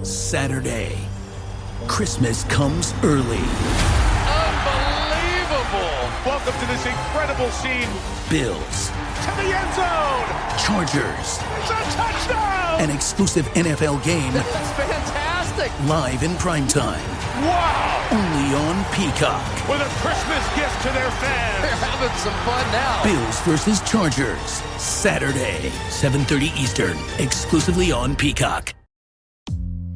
Saturday. Christmas comes early. Unbelievable! Welcome to this incredible scene. Bills. To the end zone! Chargers. It's a touchdown! An exclusive NFL game. That's fantastic! Live in primetime. Wow! Only on Peacock. With a Christmas gift to their fans. They're having some fun now. Bills versus Chargers. Saturday, 7:30 Eastern. Exclusively on Peacock.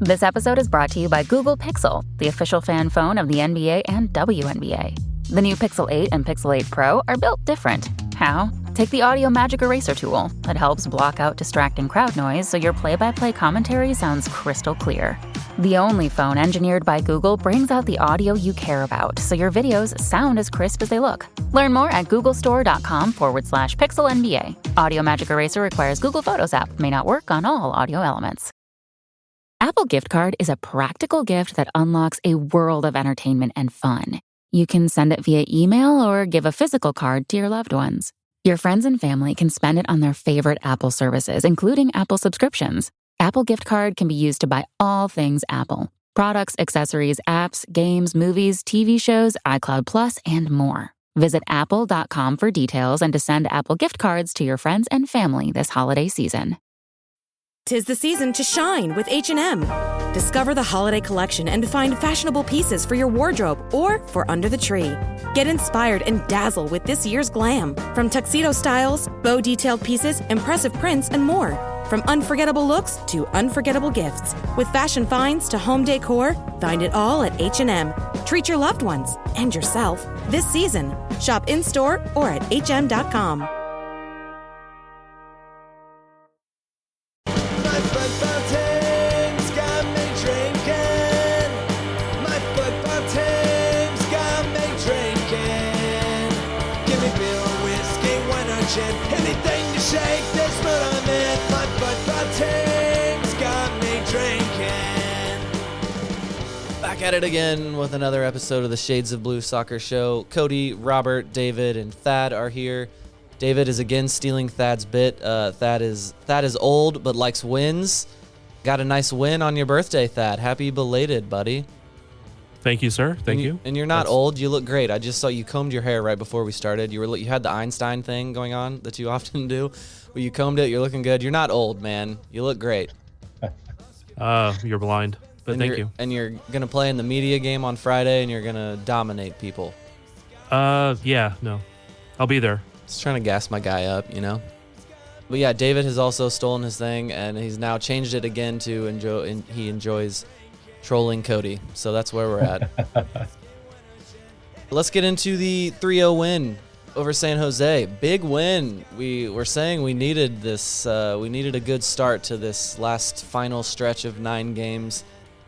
This episode is brought to you by Google Pixel, the official fan phone of the NBA and WNBA. The new Pixel 8 and Pixel 8 Pro are built different. How? Take the Audio Magic Eraser tool. It helps block out distracting crowd noise so your play-by-play commentary sounds crystal clear. The only phone engineered by Google brings out the audio you care about so your videos sound as crisp as they look. Learn more at googlestore.com/pixelnba. Audio Magic Eraser requires Google Photos app. May not work on all audio elements. Apple Gift Card is a practical gift that unlocks a world of entertainment and fun. You can send it via email or give a physical card to your loved ones. Your friends and family can spend it on their favorite Apple services, including Apple subscriptions. Apple Gift Card can be used to buy all things Apple: products, accessories, apps, games, movies, TV shows, iCloud Plus, and more. Visit apple.com for details and to send Apple Gift Cards to your friends and family this holiday season. 'Tis the season to shine with H&M. Discover the holiday collection and find fashionable pieces for your wardrobe or for under the tree. Get inspired and dazzle with this year's glam. From tuxedo styles, bow detailed pieces, impressive prints, and more. From unforgettable looks to unforgettable gifts. With fashion finds to home decor, find it all at H&M. Treat your loved ones and yourself this season. Shop in-store or at hm.com. Anything to shake this mood I'm in. My football team's got me drinking. Back at it again with another episode of the Shades of Blue Soccer Show. Cody, Robert, David, and Thad are here. David is again stealing Thad's bit. Thad is old but likes wins. Got a nice win on your birthday, Thad. Happy belated, buddy. Thank you, sir. Thank you. And you're not old. You look great. I just saw you combed your hair right before we started. You had the Einstein thing going on that you often do. Where you combed it. You're looking good. You're not old, man. You look great. You're blind, but thank you. And you're gonna play in the media game on Friday, and you're gonna dominate people. Yeah, no, I'll be there. Just trying to gas my guy up, you know. But yeah, David has also stolen his thing, and he's now changed it again to enjoy. And he enjoys trolling Cody, so that's where we're at. Let's get into the 3-0 win over San Jose. Big win. We were saying we needed this. We needed a good start to this last final stretch of 9 games,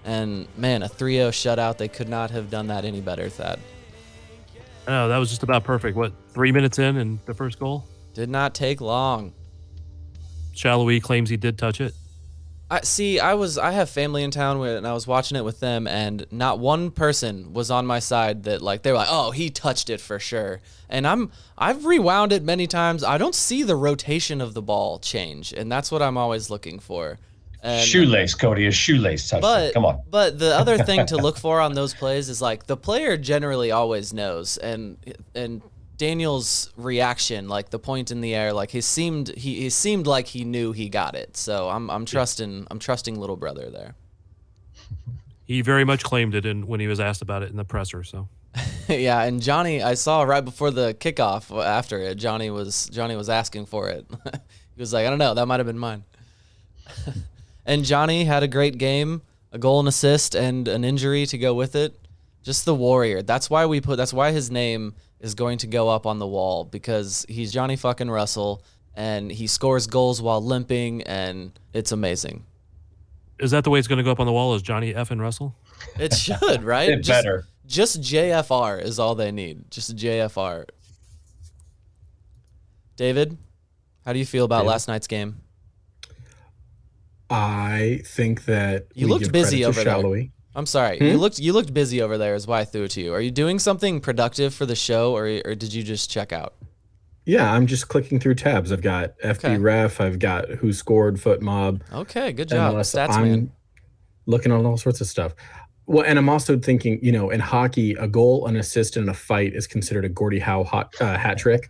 and man, a 3-0 shutout. They could not have done that any better, Thad. Oh, that was just about perfect. What, 3 minutes in and the first goal? Did not take long. Shallowy claims he did touch it. I have family in town and I was watching it with them, and not one person was on my side that they were like, oh, he touched it for sure. And I've rewound it many times. I don't see the rotation of the ball change, and that's what I'm always looking for. And, shoelace, Cody, a shoelace touch. Come on. But the other thing to look for on those plays is the player generally always knows, and Daniel's reaction, the point in the air, he seemed like he knew he got it. So I'm trusting little brother there. He very much claimed it when he was asked about it in the presser. So yeah, and Johnny, I saw right before the kickoff after it, Johnny was asking for it. He was like, I don't know, that might have been mine. And Johnny had a great game, a goal and assist, and an injury to go with it. Just the warrior. That's why his name is going to go up on the wall, because he's Johnny fucking Russell, and he scores goals while limping, and it's amazing. Is that the way it's going to go up on the wall, is Johnny F. and Russell? It should, right? It better. Just JFR is all they need. Just JFR. David, how do you feel about last night's game? I think that you looked busy over there. Shallowy. I'm sorry. You looked busy over there is why I threw it to you. Are you doing something productive for the show, or did you just check out? Yeah, I'm just clicking through tabs. I've got FB Ref, I've got Who Scored, Foot Mob. Okay, good job. Stats man. looking on all sorts of stuff. Well, and I'm also thinking, in hockey, a goal, an assist, and a fight is considered a Gordie Howe hat trick.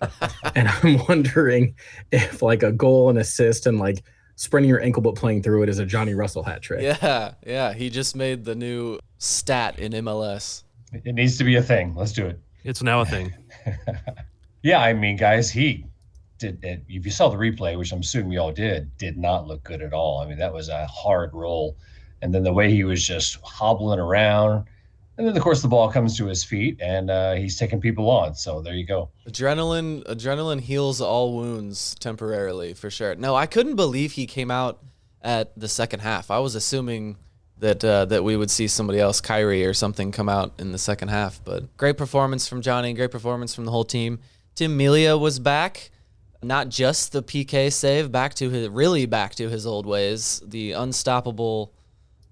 And I'm wondering if like a goal, an assist, and like spraining your ankle but playing through it is a Johnny Russell hat trick. Yeah. He just made the new stat in MLS. It needs to be a thing. Let's do it. It's now a thing. Yeah, I mean, guys, he did it. If you saw the replay, which I'm assuming you all did not look good at all. I mean, that was a hard roll. And then the way he was just hobbling around. And then, of course, the ball comes to his feet, and he's taking people on. So there you go. Adrenaline heals all wounds temporarily, for sure. No, I couldn't believe he came out at the second half. I was assuming that we would see somebody else, Kyrie or something, come out in the second half. But great performance from Johnny, great performance from the whole team. Tim Melia was back. Not just the PK save, back to his old ways. The unstoppable...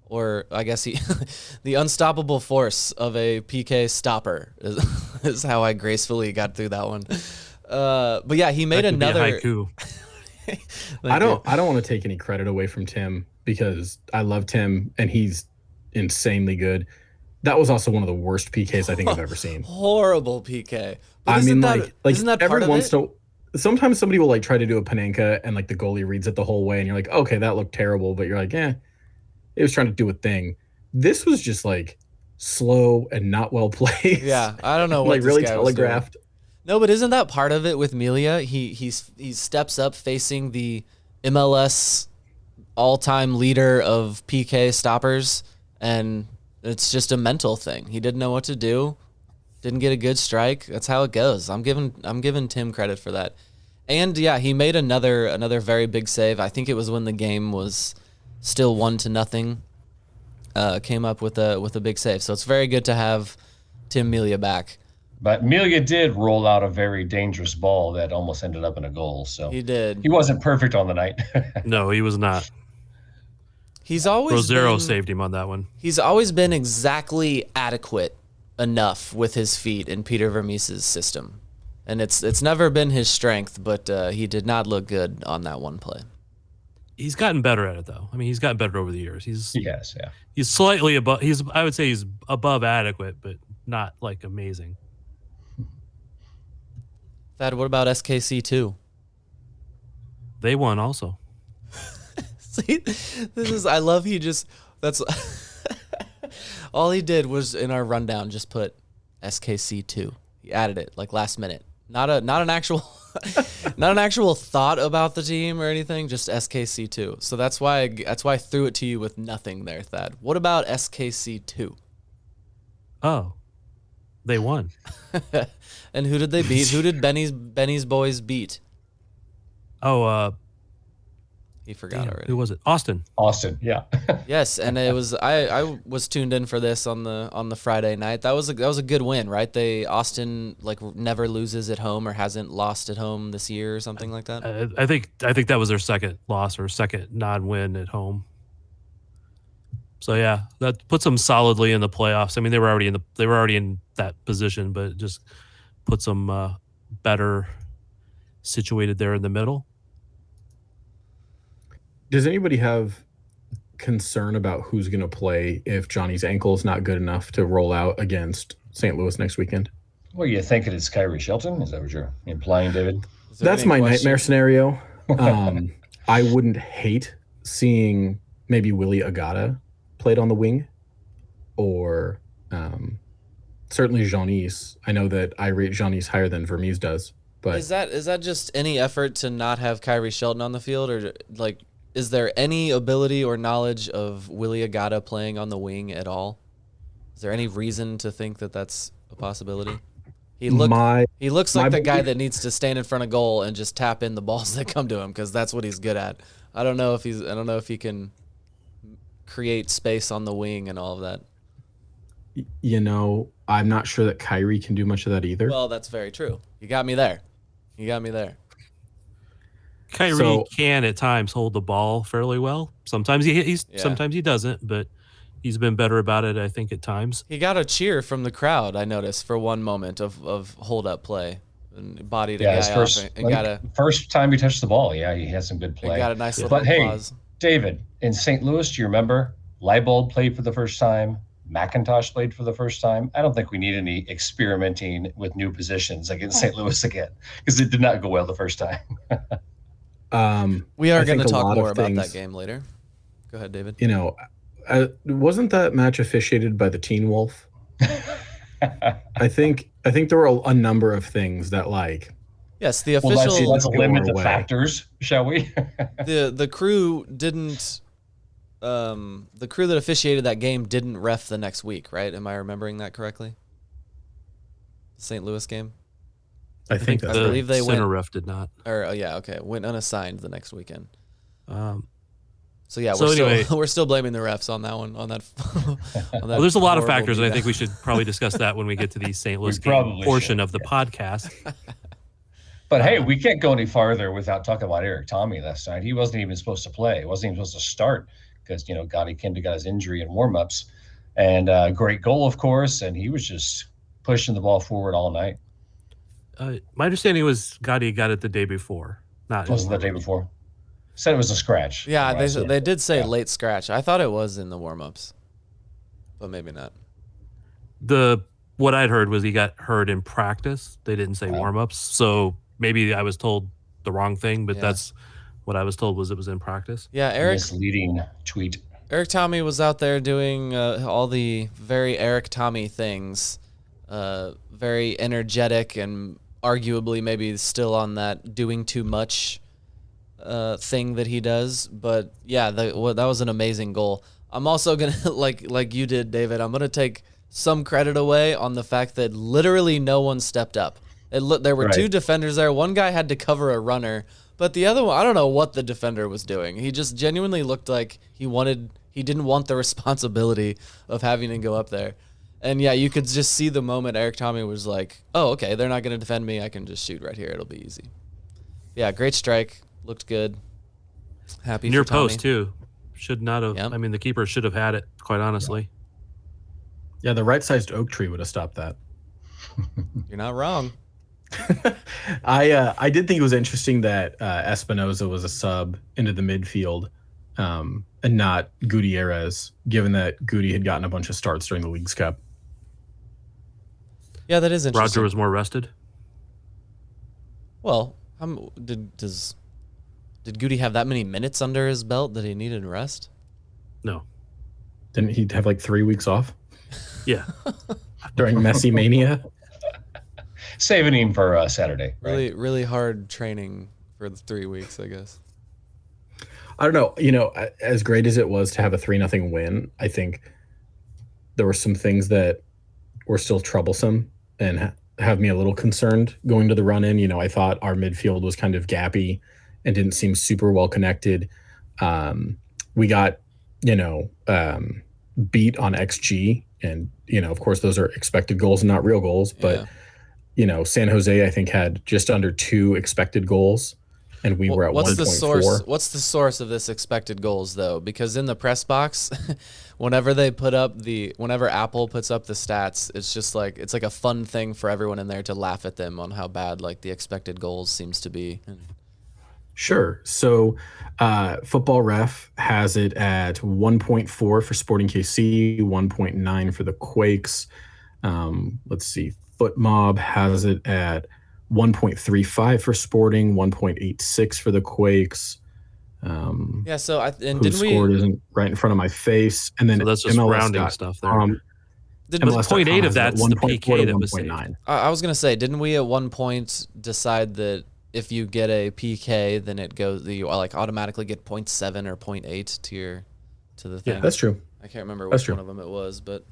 or I guess the unstoppable force of a PK stopper is how I gracefully got through that one. But yeah, he made another haiku. I don't want to take any credit away from Tim because I love Tim and he's insanely good. That was also one of the worst PKs I think I've ever seen. Horrible PK. But isn't that part of it? Sometimes somebody will like try to do a Panenka and like the goalie reads it the whole way and you're like, okay, that looked terrible, but you're like, it was trying to do a thing. This was just like slow and not well placed. Yeah, I don't know what like this really guy was doing. telegraphed. No, but isn't that part of it with Melia? He steps up facing the MLS all-time leader of PK stoppers, and it's just a mental thing. He didn't know what to do, didn't get a good strike. That's how it goes. I'm giving Tim credit for that. And yeah, he made another very big save. I think it was when the game was still 1-0. Came up with a big save. So it's very good to have Tim Melia back. But Melia did roll out a very dangerous ball that almost ended up in a goal. So he did. He wasn't perfect on the night. No, he was not. He's always Rosero saved him on that one. He's always been exactly adequate enough with his feet in Peter Vermees's system. And it's never been his strength, but he did not look good on that one play. He's gotten better at it, though. I mean, he's gotten better over the years. Yes, yeah. He's slightly above. I would say he's above adequate, but not like amazing. Thad, what about SKC2? They won also. See, I love that's all he did was in our rundown just put SKC2. He added it like last minute. Not an actual not an actual thought about the team or anything, just SKC2. So that's why I threw it to you with nothing there, Thad. What about SKC2? Oh. They won. And who did they beat? Who did Benny's boys beat? Oh, he forgot already. Who was it? Austin, yeah. Yes, and it was I was tuned in for this on the Friday night. That was a good win, right? Austin like never loses at home or hasn't lost at home this year or something like that. I think that was their second loss or second non-win at home. So yeah, that puts them solidly in the playoffs. I mean, they were already in that position, but it just puts them better situated there in the middle. Does anybody have concern about who's going to play if Johnny's ankle is not good enough to roll out against St. Louis next weekend? Well, you thinking it's Kyrie Shelton? Is that what you're implying, David? That's my nightmare scenario. I wouldn't hate seeing maybe Willie Agata played on the wing, or certainly Jean-Yves. I know that I rate Jean-Yves higher than Vermees does. But is that just any effort to not have Kyrie Shelton on the field, or like is there any ability or knowledge of Willie Agata playing on the wing at all? Is there any reason to think that that's a possibility? He looks like the guy that needs to stand in front of goal and just tap in the balls that come to him, because that's what he's good at. I don't know if he can create space on the wing and all of that. I'm not sure that Kyrie can do much of that either. Well, that's very true. You got me there. Kyrie can at times hold the ball fairly well. Sometimes sometimes he doesn't, but he's been better about it, I think, at times. He got a cheer from the crowd, I noticed, for one moment of hold-up play. And bodied a guy off. First time he touched the ball, he had some good play. He got a nice little applause. Hey, David, in St. Louis, do you remember Leibold played for the first time. McIntosh played for the first time. I don't think we need any experimenting with new positions against St. Louis again, because it did not go well the first time. We are going to think a talk lot more of about that things- game later. Go ahead, David. You know, wasn't that match officiated by the Teen Wolf? I think there were a number of things that, like, Yes, the Well, official let's limit the way. factors, shall we? the crew didn't the crew that officiated that game didn't ref the next week, right? Am I remembering that correctly? The St. Louis game? I think that's I right. believe they center went ref did not. or went unassigned the next weekend. So yeah, So anyway- we're still blaming the refs on that one, on that. Well, there's a lot of horrible factors, and I beatdown. think we should probably discuss that when we get to the St. Louis game probably portion should, of the podcast. But hey, we can't go any farther without talking about Eric Tommy last night. He wasn't even supposed to play. He wasn't even supposed to start because, Gotti Kinda got his injury in warmups. And great goal, of course. And he was just pushing the ball forward all night. My understanding was Gotti got it the day before. Not Was it the day before? Said it was a scratch. Yeah, from what I saw. they did say Yeah. late scratch. I thought it was in the warm-ups, but maybe not. What I'd heard was he got hurt in practice. They didn't say warm-ups, so maybe I was told the wrong thing, but Yeah. that's what I was told was it was in practice. Yeah, Eric Misleading tweet. Tommy was out there doing all the very Eric Tommy things, very energetic and arguably maybe still on that doing too much thing that he does. But yeah, that was an amazing goal. I'm also gonna like you did, David. I'm gonna take some credit away on the fact that literally no one stepped up. There were two defenders there. One guy had to cover a runner, but the other one, I don't know what the defender was doing. He just genuinely looked like he didn't want the responsibility of having to go up there. And yeah, you could just see the moment Eric Tommy was like, oh, okay, they're not going to defend me. I can just shoot right here. It'll be easy. Yeah, great strike. Looked good. Happy Near for Tommy. post, too. Should not have. Yep. I mean, the keeper should have had it, quite honestly. Yeah, the right-sized oak tree would have stopped that. You're not wrong. I did think it was interesting that Espinoza was a sub into the midfield and not Gutierrez, given that Guti had gotten a bunch of starts during the Leagues Cup. Yeah, that is interesting. Roger was more rested. Well, did Guti have that many minutes under his belt that he needed rest? No. Didn't he have like 3 weeks off Yeah. during Messi Mania? Saving him for Saturday. Right? Really, really hard training for the 3 weeks, I guess. I don't know. As great as it was to have a 3-0 win, I think there were some things that were still troublesome and have me a little concerned going to the run-in. I thought our midfield was kind of gappy and didn't seem super well connected. We got, beat on XG, and of course those are expected goals and not real goals. But San Jose, I think, had just under 2 expected goals, and we were at 1.4. What's the source of this expected goals, though? Because in the press box, whenever Apple puts up the stats, it's just like it's like a fun thing for everyone in there to laugh at them on how bad like the expected goals seems to be. Sure. So Football Ref has it at 1.4 for Sporting KC, 1.9 for the Quakes. Let's see. Foot Mob has it at 1.35 for Sporting, 1.86 for the Quakes. Yeah. So who scored isn't right in front of my face, and then So that's just rounding stuff there. But 0.8 of that's the PK that was saved. 1.9. I was gonna say, didn't we at one point decide that if you get a PK, then you like automatically get 0.7 or 0.8 to the thing? Yeah, that's true. I can't remember That's which true. one of them it was, but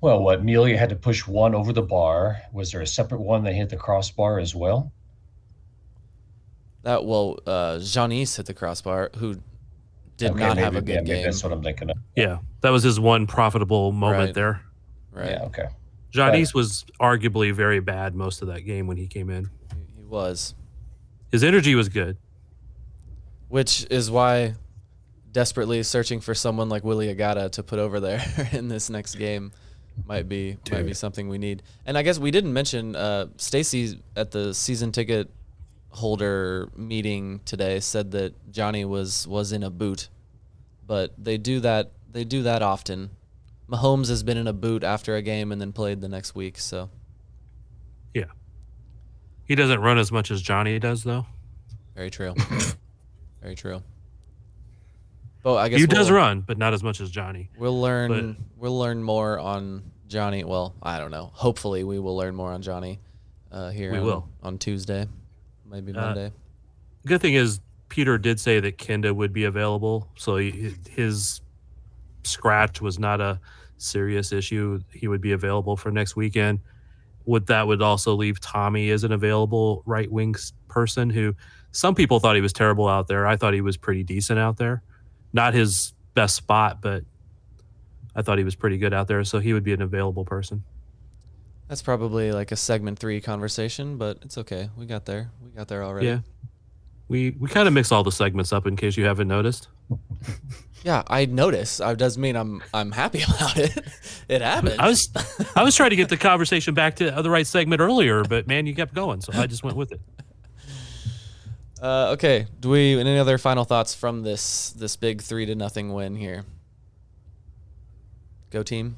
Well, Melia had to push one over the bar. Was there a separate one that hit the crossbar as well? Janice hit the crossbar, who did not have a good maybe game. that's what I'm thinking of. Yeah. That was his one profitable moment Right. there. Right. Yeah, okay. Janice was arguably very bad most of that game when he came in. He was. His energy was good. Which is why desperately searching for someone like Willie Agata to put over there in this next game might be something we need. And I guess we didn't mention Stacy at the season ticket holder meeting today said that Johnny was in a boot, but they do that They do that often. Mahomes has been in a boot after a game and then played the next week. So Yeah. He doesn't run as much as Johnny does, though. very true. Very true. Well, I guess He does run, but not as much as Johnny. We'll learn more on Johnny. Well, I don't know. Hopefully, we will learn more on Johnny here on Tuesday, maybe Monday. Good thing is Peter did say that Kenda would be available, so his scratch was not a serious issue. He would be available for next weekend. That would also leave Tommy as an available right wing person who some people thought he was terrible out there. I thought he was pretty decent out there. Not his best spot, but I thought he was pretty good out there, so he would be an available person. That's probably like a segment 3 conversation, but it's okay. We got there. We got there already. Yeah. We kind of mix all the segments up in case you haven't noticed. Yeah, I noticed. It doesn't mean I'm happy about it. It happens. I was trying to get the conversation back to the right segment earlier, but man, you kept going, so I just went with it. Okay. Any other final thoughts from this big 3-0 win here? Go team.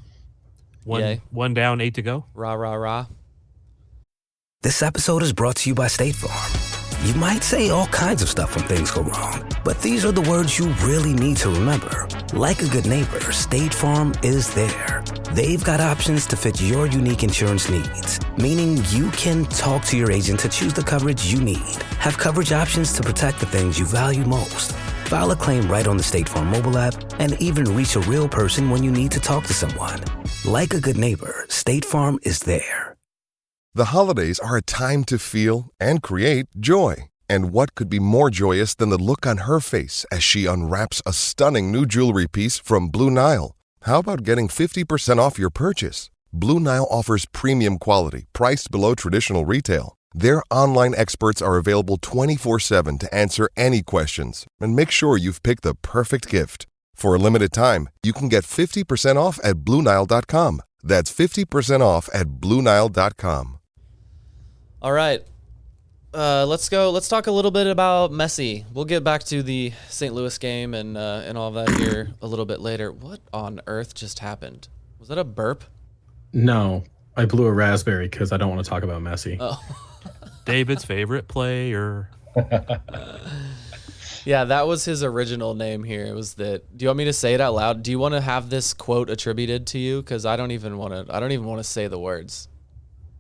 One down, 8 to go. Rah, rah, rah. This episode is brought to you by State Farm. You might say all kinds of stuff when things go wrong, but these are the words you really need to remember. Like a good neighbor, State Farm is there. They've got options to fit your unique insurance needs, meaning you can talk to your agent to choose the coverage you need, have coverage options to protect the things you value most, file a claim right on the State Farm mobile app, and even reach a real person when you need to talk to someone. Like a good neighbor, State Farm is there. The holidays are a time to feel and create joy. And what could be more joyous than the look on her face as she unwraps a stunning new jewelry piece from Blue Nile? How about getting 50% off your purchase? Blue Nile offers premium quality, priced below traditional retail. Their online experts are available 24/7 to answer any questions and make sure you've picked the perfect gift. For a limited time, you can get 50% off at BlueNile.com. That's 50% off at BlueNile.com. All right. Let's go. Let's talk a little bit about Messi. We'll get back to the St. Louis game and all of that here a little bit later. What on earth just happened? Was that a burp? No, I blew a raspberry because I don't want to talk about Messi. Oh. David's favorite player. Yeah, that was his original name here. It was that. Do you want me to say it out loud? Do you want to have this quote attributed to you? Because I don't even want to say the words.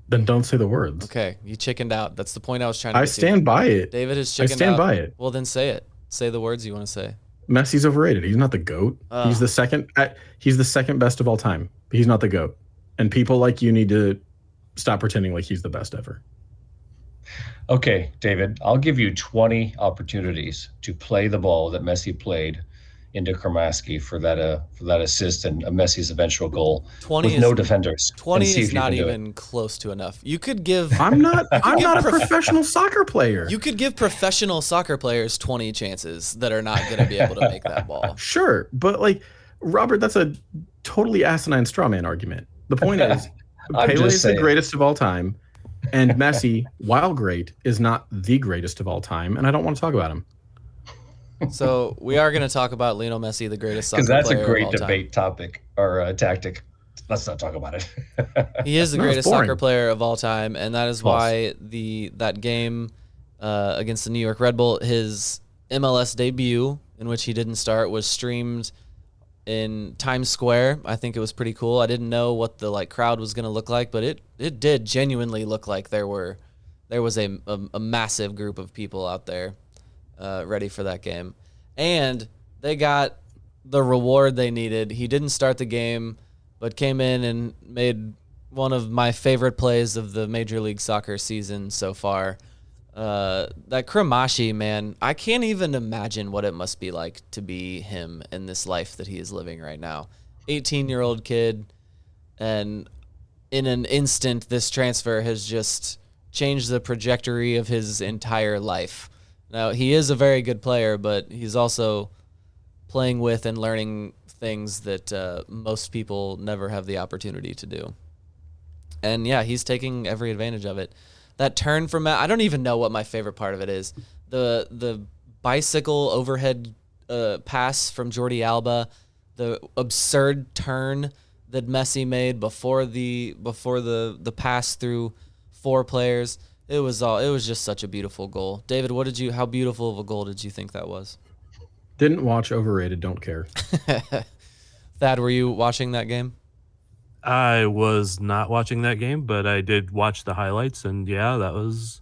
Then don't say the words. Okay, you chickened out. That's the point I was trying to I get stand to. by it. David has chickened out. I stand by it. Well, then say it. Say the words you want to say. Messi's overrated. He's not the GOAT. He's the second. He's the second best of all time. But he's not the GOAT. And people like you need to stop pretending like he's the best ever. Okay, David, I'll give you 20 opportunities to play the ball that Messi played into Kramaski for that assist and Messi's eventual goal 20 with no defenders. 20 is not even close to enough. You could give. I'm not a professional soccer player. You could give professional soccer players 20 chances that are not going to be able to make that ball. Sure, but like Robert, that's a totally asinine straw man argument. The point is, Pele is the greatest of all time, and Messi, while great, is not the greatest of all time, and I don't want to talk about him. So we are going to talk about Lionel Messi, the greatest soccer player because that's a great debate time. Topic or tactic. Let's not talk about it. He is the greatest soccer player of all time, and that is why that game against the New York Red Bull, his MLS debut, in which he didn't start, was streamed in Times Square. I think it was pretty cool. I didn't know what the crowd was going to look like, but it did genuinely look like there was a massive group of people out there ready for that game. And they got the reward they needed. He didn't start the game, but came in and made one of my favorite plays of the Major League Soccer season so far. That Kramashi, man, I can't even imagine what it must be like to be him in this life that he is living right now. 18-year-old kid, and in an instant, this transfer has just changed the trajectory of his entire life. Now, he is a very good player, but he's also playing with and learning things that most people never have the opportunity to do. And yeah, he's taking every advantage of it. That turn from I don't even know what my favorite part of it is. The bicycle overhead pass from Jordi Alba the absurd turn that Messi made before the pass through 4 players. It was just such a beautiful goal. David, how beautiful of a goal did you think that was? Didn't watch, overrated, don't care. Thad, were you watching that game? I was not watching that game, but I did watch the highlights, and yeah, that was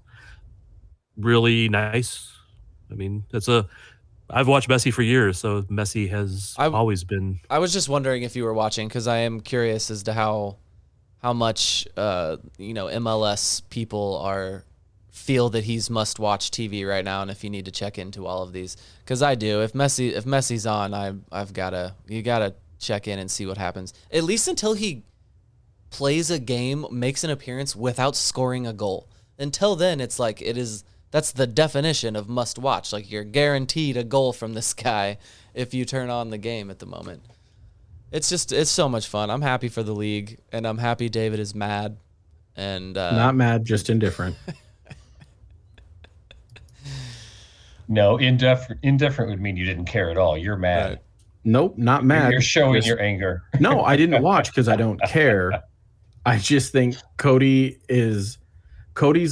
really nice. I mean, I've watched Messi for years, so Messi has always been. I was just wondering if you were watching, because I am curious as to how much MLS people feel that he's must-watch TV right now, and if you need to check into all of these, because I do. If Messi's on, you gotta check in and see what happens, at least until he plays a game, makes an appearance without scoring a goal. Until then, it's like that's the definition of must-watch. Like, you're guaranteed a goal from this guy if you turn on the game at the moment. It's so much fun. I'm happy for the league, and I'm happy David is mad. And not mad, just indifferent. No, indifferent would mean you didn't care at all. You're mad. Right. Nope, not mad. You're showing your anger. No, I didn't watch because I don't care. I just think Cody's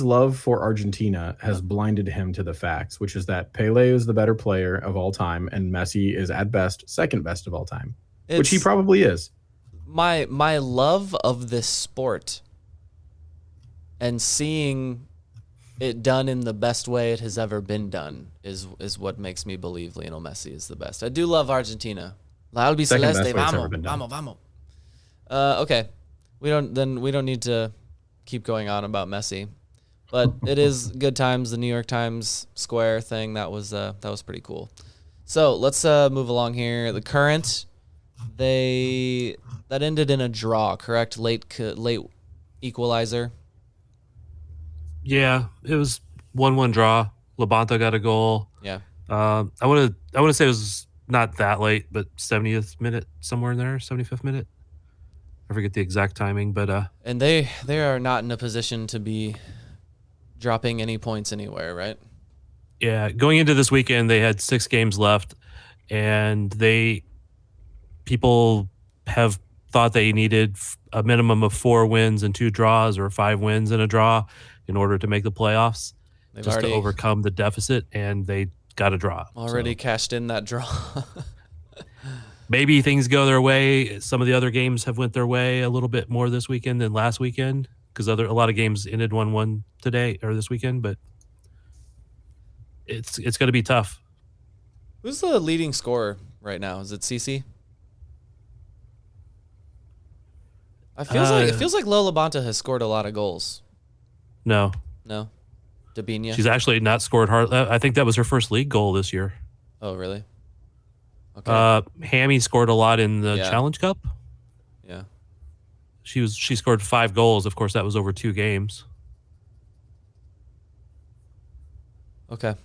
love for Argentina has blinded him to the facts, which is that Pele is the better player of all time, and Messi is at best second best of all time, which he probably is. My love of this sport and seeing it done in the best way it has ever been done is what makes me believe Lionel Messi is the best. I do love Argentina. La albiceleste, vamos. Okay, we don't need to keep going on about Messi, but it is good times. The New York Times Square thing, that was pretty cool. So let's move along here. The Current, that ended in a draw, correct? Late equalizer. Yeah, it was 1-1 draw. Labonta got a goal. Yeah. I want to say it was not that late, but 70th minute, somewhere in there, 75th minute. I forget the exact timing, but and they are not in a position to be dropping any points anywhere, right? Yeah, going into this weekend, they had 6 games left, and people have thought they needed a minimum of 4 wins and 2 draws, or 5 wins and a draw, in order to make the playoffs, to overcome the deficit, and they got a draw. Already cashed in that draw. Maybe things go their way. Some of the other games have went their way a little bit more this weekend than last weekend, because a lot of games ended 1-1 today or this weekend, but it's going to be tough. Who's the leading scorer right now? Is it CC? It feels like Lola Bonta has scored a lot of goals. No. Dabinia? She's actually not scored hard. I think that was her first league goal this year. Oh, really? Okay. Hammy scored a lot in the Challenge Cup. Yeah. She scored 5 goals. Of course, that was over 2 games. Okay.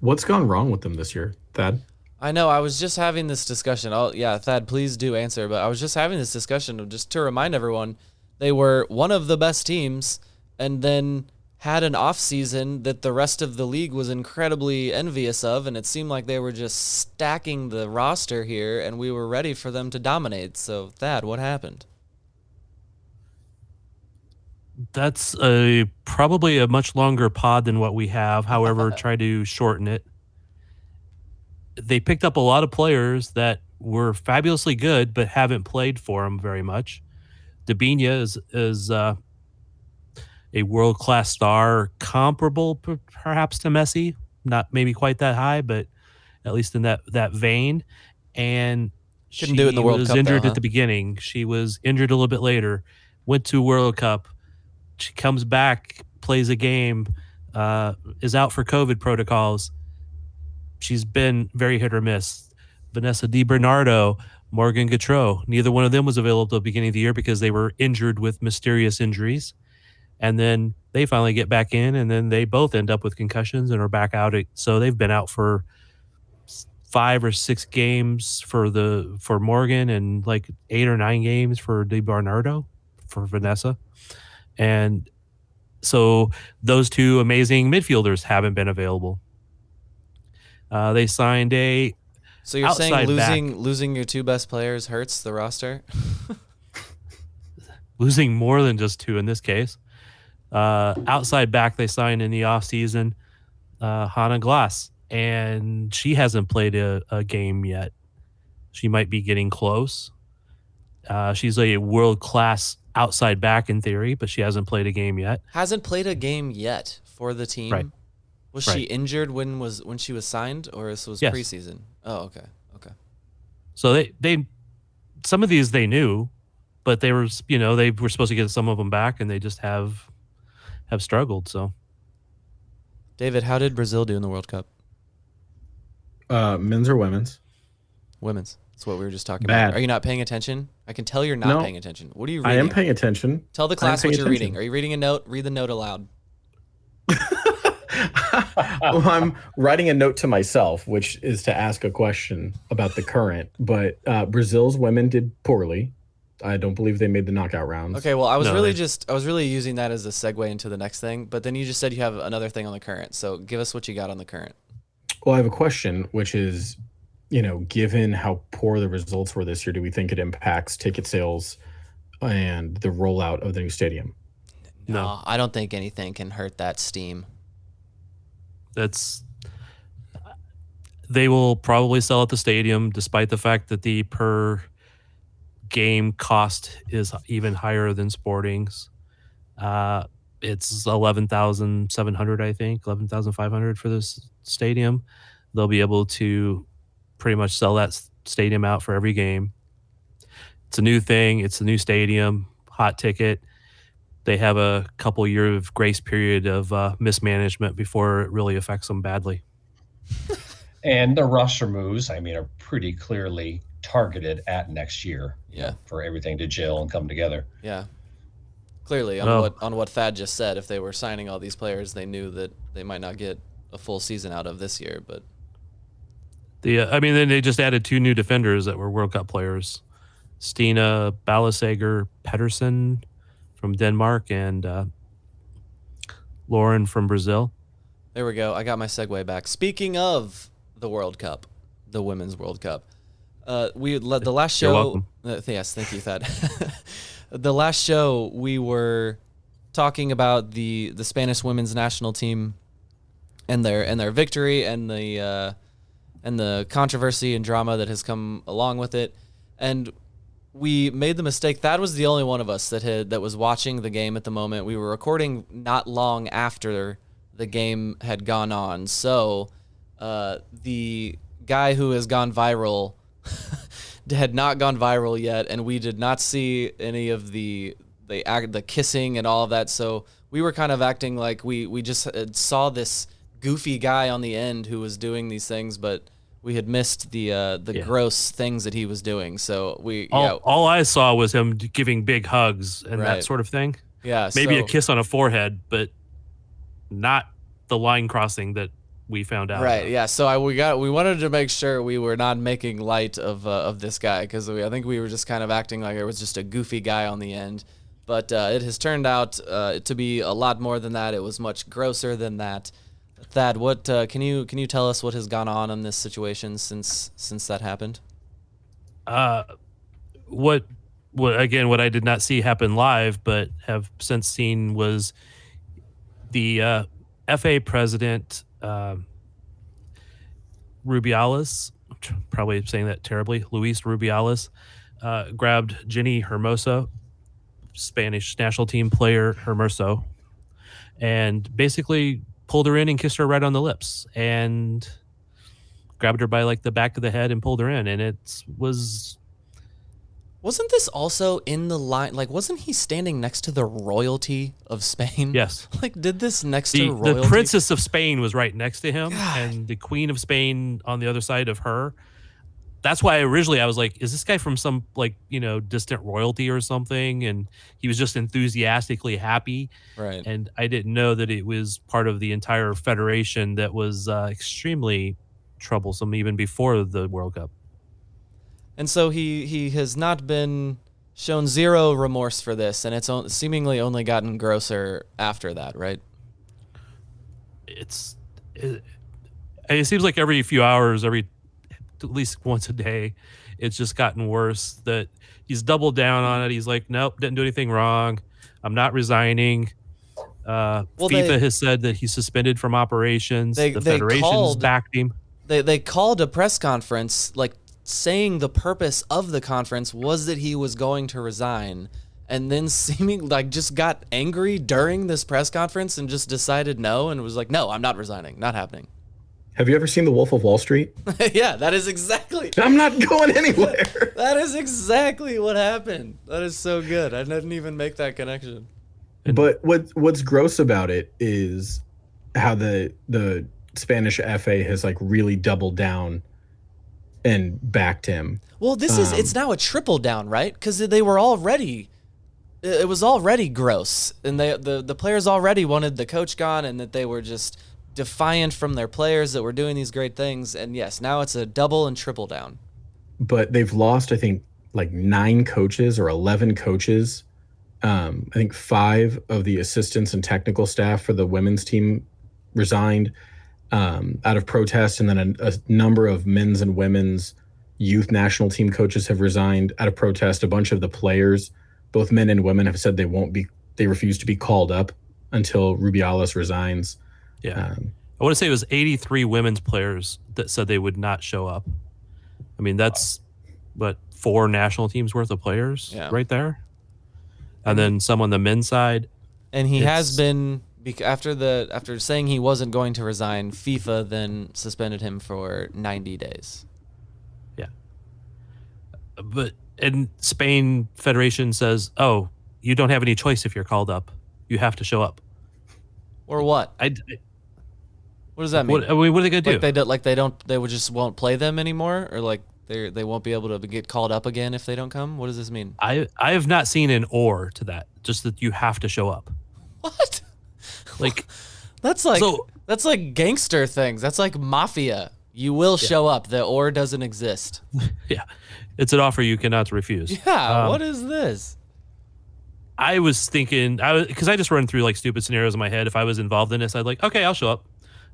What's gone wrong with them this year, Thad? I know. I was just having this discussion. Thad, please do answer. But I was just having this discussion just to remind everyone, they were one of the best teams, and then had an off season that the rest of the league was incredibly envious of, and it seemed like they were just stacking the roster here, and we were ready for them to dominate. So, Thad, what happened? That's probably a much longer pod than what we have. However, try to shorten it. They picked up a lot of players that were fabulously good, but haven't played for them very much. Dabinia is a world-class star, comparable perhaps to Messi, not maybe quite that high, but at least in that vein. And Couldn't do it in the World was Cup, injured though, at the beginning. She was injured a little bit later, went to World Cup. She comes back, plays a game, is out for COVID protocols. She's been very hit or miss. Vanessa Di Bernardo, Morgan Gautreau, neither one of them was available at the beginning of the year because they were injured with mysterious injuries. And then they finally get back in, and then they both end up with concussions and are back out. So they've been out for 5 or 6 games for Morgan, and like 8 or 9 games for Di Bernardo, for Vanessa. And so those 2 amazing midfielders haven't been available. They signed a So you're saying outside losing your two best players hurts the roster? Losing more than just two in this case. Outside back they signed in the offseason, Hannah Glass, and she hasn't played a game yet. She might be getting close. She's a world-class outside back in theory, but she hasn't played a game yet. Hasn't played a game yet for the team? Right. Was she injured when she was signed, or this was preseason? Oh, okay. So they some of these they knew, but they were supposed to get some of them back, and they just have struggled. So, David, how did Brazil do in the World Cup? Men's or women's? Women's. That's what we were just talking Bad. about. Are you not paying attention? I can tell you're not paying attention. What are you reading? I am paying attention. Tell the class what you're reading. Are you reading a note? Read the note aloud. Well, I'm writing a note to myself, which is to ask a question about the current. But Brazil's women did poorly. I don't believe they made the knockout rounds. Okay, well, I was really using that as a segue into the next thing. But then you just said you have another thing on the current. So give us what you got on the current. Well, I have a question, which is, given how poor the results were this year, do we think it impacts ticket sales and the rollout of the new stadium? No, I don't think anything can hurt that steam. They will probably sell at the stadium, despite the fact that the per game cost is even higher than Sporting's. It's 11,700, I think, 11,500 for this stadium. They'll be able to pretty much sell that stadium out for every game. It's a new thing. It's a new stadium, hot ticket. They have a couple year of grace period of mismanagement before it really affects them badly. And the roster moves, are pretty clearly targeted at next year. Yeah. For everything to gel and come together. Yeah. Clearly, on what Thad just said, if they were signing all these players, they knew that they might not get a full season out of this year. But then they just added two new defenders that were World Cup players, Stina Ballasager Pedersen from Denmark and Lauren from Brazil. There we go. I got my segue back. Speaking of the World Cup, the Women's World Cup, we led the last show. You're welcome. Yes, thank you, Thad. The last show we were talking about the Spanish women's national team and their victory and the controversy and drama that has come along with it, and we made the mistake. Thad was the only one of us that was watching the game at the moment. We were recording not long after the game had gone on, so the guy who has gone viral had not gone viral yet, and we did not see any of the kissing and all of that. So we were kind of acting like we just saw this goofy guy on the end who was doing these things, but we had missed the gross things that he was doing. So all I saw was him giving big hugs and that sort of thing. Yeah, maybe a kiss on a forehead, but not the line crossing that we found out. Right. Yeah. So we wanted to make sure we were not making light of this guy, because I think we were just kind of acting like it was just a goofy guy on the end. But it has turned out to be a lot more than that. It was much grosser than that. Thad, what can you tell us what has gone on in this situation since that happened? What I did not see happen live, but have since seen, was the FA president, Rubiales, probably saying that terribly, Luis Rubiales, grabbed Jenny Hermoso, Spanish national team player Hermoso, and basically pulled her in and kissed her right on the lips and grabbed her by like the back of the head and pulled her in. And wasn't this also in the line? Like, wasn't he standing next to the royalty of Spain? Yes. Like, did this next to royalty? The Princess of Spain was right next to him, God. And the Queen of Spain on the other side of her. That's why originally I was like, is this guy from some distant royalty or something? And he was just enthusiastically happy. Right. And I didn't know that it was part of the entire federation that was extremely troublesome even before the World Cup. And so he has not been shown zero remorse for this, and it's seemingly only gotten grosser after that, right? It seems like every few hours, every at least once a day. It's just gotten worse. That he's doubled down on it. He's like, nope, didn't do anything wrong. I'm not resigning. FIFA has said that he's suspended from operations. The Federation's backed him. They called a press conference, like saying the purpose of the conference was that he was going to resign, and then seeming like just got angry during this press conference and just decided no, and was like, no, I'm not resigning, not happening. Have you ever seen The Wolf of Wall Street? Yeah, that is exactly. I'm not going anywhere. That is exactly what happened. That is so good. I didn't even make that connection. But what's gross about it is how the Spanish FA has like really doubled down and backed him. Well, it's now a triple down, right? Because they were already, it was already gross, and the players already wanted the coach gone, and that they were just defiant from their players that were doing these great things. And yes, now it's a double and triple down. But they've lost, I think, like 9 coaches or 11 coaches. I think 5 of the assistants and technical staff for the women's team resigned out of protest, and then a number of men's and women's youth national team coaches have resigned out of protest. A bunch of the players, both men and women, have said they refuse to be called up until Rubiales resigns. Yeah. I want to say it was 83 women's players that said they would not show up. I mean, that's 4 national teams worth of players right there. And then some on the men's side. And he has been, after saying he wasn't going to resign, FIFA then suspended him for 90 days. Yeah. And Spain Federation says, oh, you don't have any choice if you're called up. You have to show up. Or what? What does that mean? What are they gonna do? They just won't play them anymore, or like they won't be able to get called up again if they don't come. What does this mean? I have not seen an or to that. Just that you have to show up. What? Like that's like gangster things. That's like mafia. You will show up. The or doesn't exist. Yeah, it's an offer you cannot refuse. Yeah. What is this? I was thinking, because I just run through like stupid scenarios in my head. If I was involved in this, I'd like, okay, I'll show up.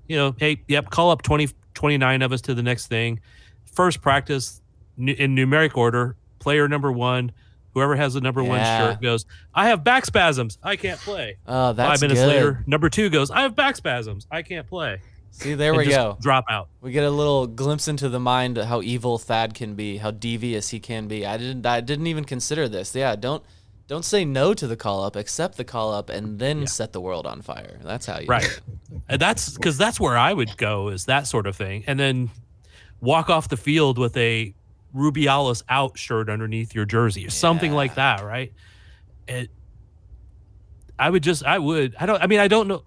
Hey, call up 29 of us to the next thing. First practice in numeric order, player number 1, whoever has the number 1 shirt goes, I have back spasms, I can't play. Oh, that's 5 minutes good. later, number 2 goes, I have back spasms, I can't play. See, there we go. Drop out. We get a little glimpse into the mind of how evil Thad can be, how devious he can be. I didn't even consider this. Yeah, don't say no to the call up, accept the call up, and then set the world on fire. That's how you do it. And that's because that's where I would go, is that sort of thing. And then walk off the field with a Rubiales out shirt underneath your jersey or something like that, right? I don't know.